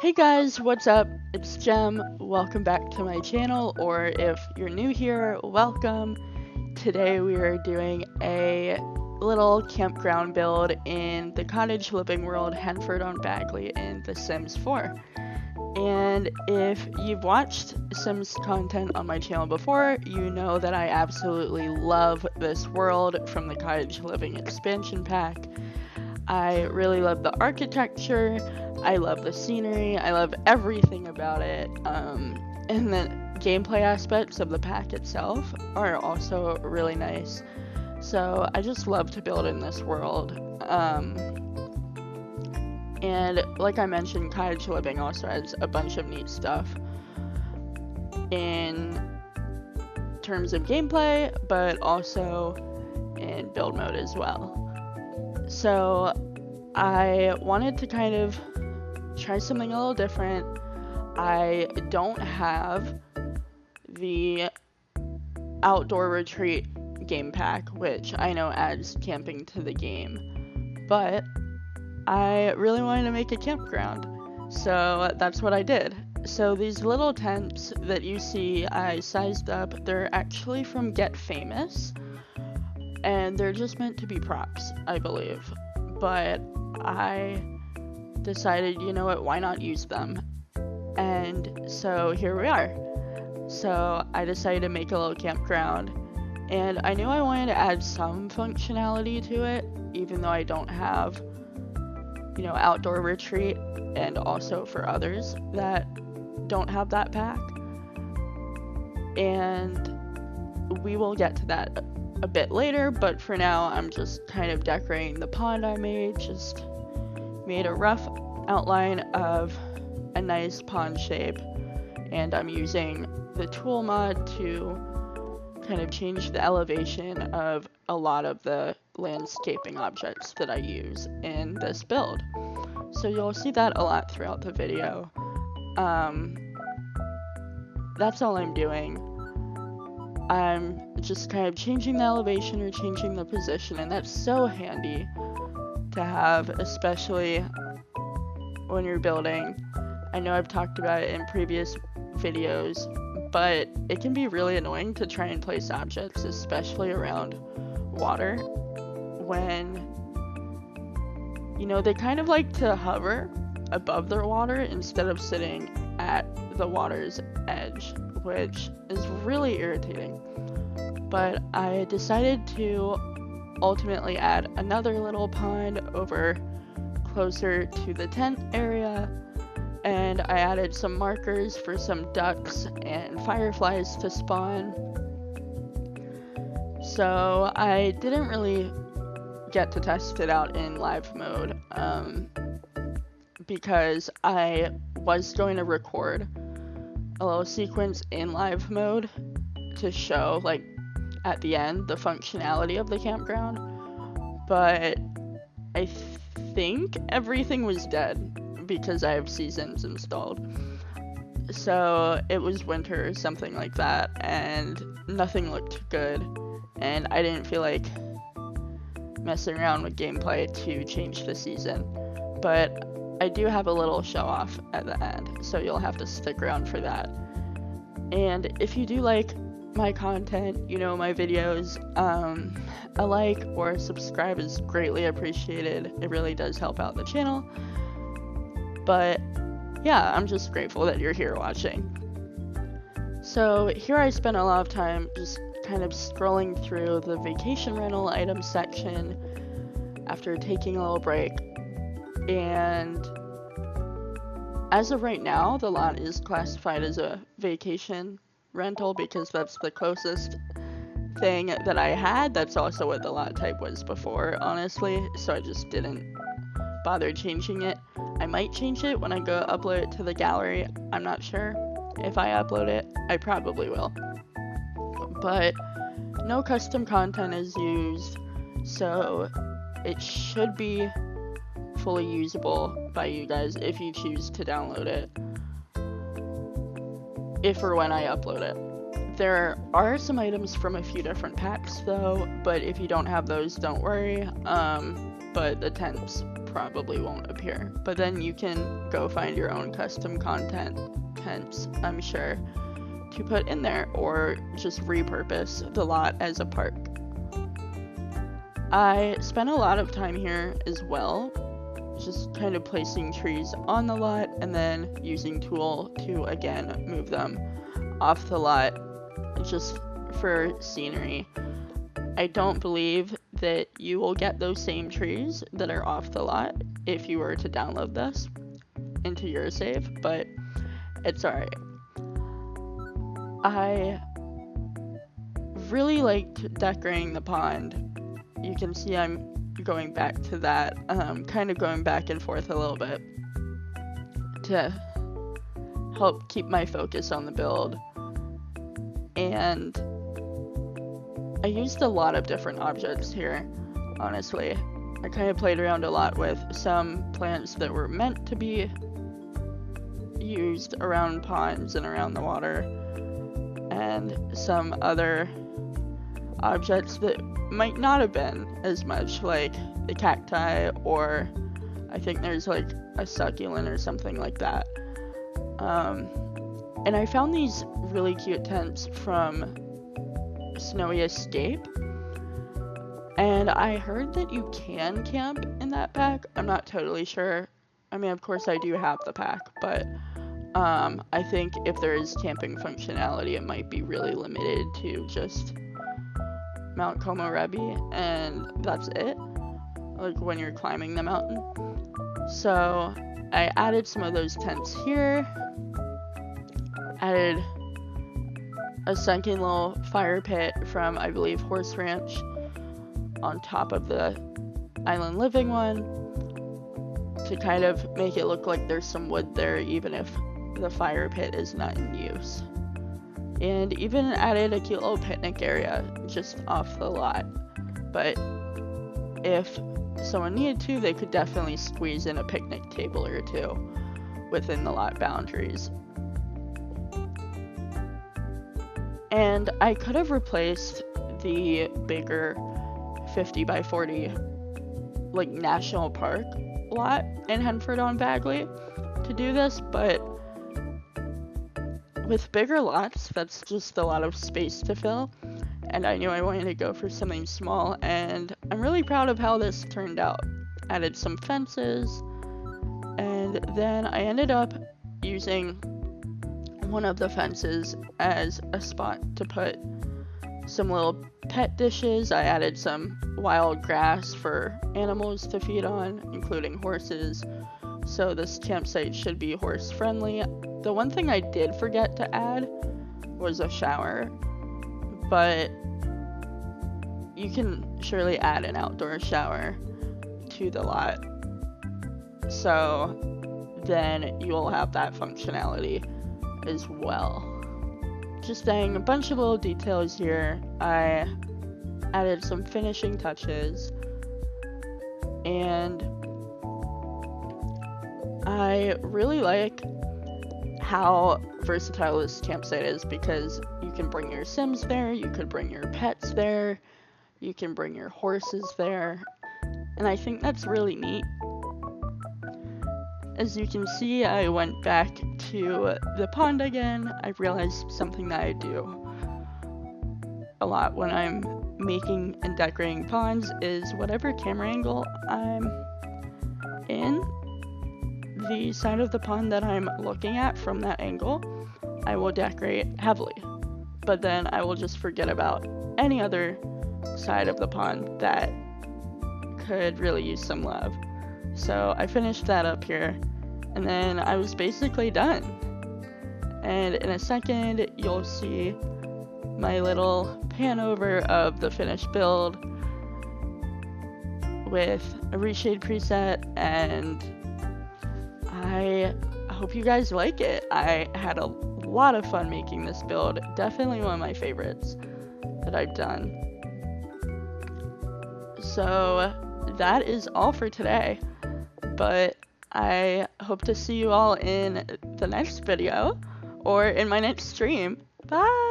Hey guys, what's up? It's Jem. Welcome back to my channel, or if you're new here, welcome. Today we are doing a little campground build in the cottage living world Henford-on-Bagley in The Sims 4. And if you've watched Sims content on my channel before, you know that I absolutely love this world from the cottage living expansion pack. I really love the architecture, I love the scenery, I love everything about it, and the gameplay aspects of the pack itself are also really nice. So I just love to build in this world. And like I mentioned, cottage living also has a bunch of neat stuff in terms of gameplay, but also in build mode as well. So I wanted to kind of try something a little different. I don't have the outdoor retreat game pack, which I know adds camping to the game, but I really wanted to make a campground, so that's what I did. So these little tents that you see I sized up, they're actually from Get Famous, and they're just meant to be props, I believe. But I decided, you know what, why not use them? And so here we are. So I decided to make a little campground, and I knew I wanted to add some functionality to it, even though I don't have, you know, outdoor retreat, and also for others that don't have that pack. And we will get to that a bit later, but for now I'm just kind of decorating the pond I made. Just made a rough outline of a nice pond shape, and I'm using the tool mod to kind of change the elevation of a lot of the landscaping objects that I use in this build. So you'll see that a lot throughout the video. That's all I'm doing. I'm just kind of changing the elevation or changing the position, and that's so handy to have, especially when you're building. I know I've talked about it in previous videos, but it can be really annoying to try and place objects, especially around water, when, you know, they kind of like to hover above the water instead of sitting at the water's edge, which is really irritating. But I decided to ultimately add another little pond over closer to the tent area, and I added some markers for some ducks and fireflies to spawn. So I didn't really get to test it out in live mode, because I was going to record a little sequence in live mode to show, like, at the end, the functionality of the campground, but I think everything was dead because I have seasons installed. So it was winter or something like that, and nothing looked good, and I didn't feel like messing around with gameplay to change the season. But I do have a little show off at the end, so you'll have to stick around for that. And if you do like my content, you know, my videos, a like or subscribe is greatly appreciated. It really does help out the channel. But yeah, I'm just grateful that you're here watching. So here I spent a lot of time just kind of scrolling through the vacation rental items section after taking a little break, and as of right now the lot is classified as a vacation rental because that's the closest thing that I had. That's also what the lot type was before, honestly, so I just didn't bother changing it. I might change it when I go upload it to the gallery. I'm not sure. If I upload it, I probably will. But no custom content is used, so it should be fully usable by you guys if you choose to download it, if or when I upload it. There are some items from a few different packs though, but if you don't have those, don't worry. But the tents probably won't appear. But then you can go find your own custom content tents, I'm sure, to put in there, or just repurpose the lot as a park. I spent a lot of time here as well, just kind of placing trees on the lot and then using tool to again move them off the lot just for scenery. I don't believe that you will get those same trees that are off the lot if you were to download this into your save, but it's alright. I really liked decorating the pond. You can see I'm going back to that, kind of going back and forth a little bit to help keep my focus on the build. And I used a lot of different objects here, honestly. I kind of played around a lot with some plants that were meant to be used around ponds and around the water, and some other objects that might not have been as much, like the cacti, or I think there's like a succulent or something like that. And I found these really cute tents from Snowy Escape, and I heard that you can camp in that pack. I'm not totally sure. I mean, of course I do have the pack, but I think if there is camping functionality, it might be really limited to just Mount Komorebi, and that's it, like when you're climbing the mountain. So I added some of those tents here, added a sunken little fire pit from, I believe, Horse Ranch on top of the island living one to kind of make it look like there's some wood there even if the fire pit is not in use. And even added a cute little picnic area just off the lot. But if someone needed to, they could definitely squeeze in a picnic table or two within the lot boundaries. And I could have replaced the bigger 50 by 40 like national park lot in Henford-on-Bagley to do this, but with bigger lots, that's just a lot of space to fill, and I knew I wanted to go for something small, and I'm really proud of how this turned out. Added some fences, and then I ended up using one of the fences as a spot to put some little pet dishes. I added some wild grass for animals to feed on, including horses, so this campsite should be horse friendly. The one thing I did forget to add was a shower, but you can surely add an outdoor shower to the lot, so then you'll have that functionality as well. Just adding a bunch of little details here. I added some finishing touches, and I really like how versatile this campsite is because you can bring your Sims there, you could bring your pets there, you can bring your horses there, and I think that's really neat. As you can see, I went back to the pond again. I realized something that I do a lot when I'm making and decorating ponds is whatever camera angle I'm in, the side of the pond that I'm looking at from that angle, I will decorate heavily. But then I will just forget about any other side of the pond that could really use some love. So I finished that up here, and then I was basically done. And in a second, you'll see my little pan over of the finished build with a reshade preset, and I hope you guys like it. I had a lot of fun making this build. Definitely one of my favorites that I've done. So that is all for today, but I hope to see you all in the next video or in my next stream. Bye!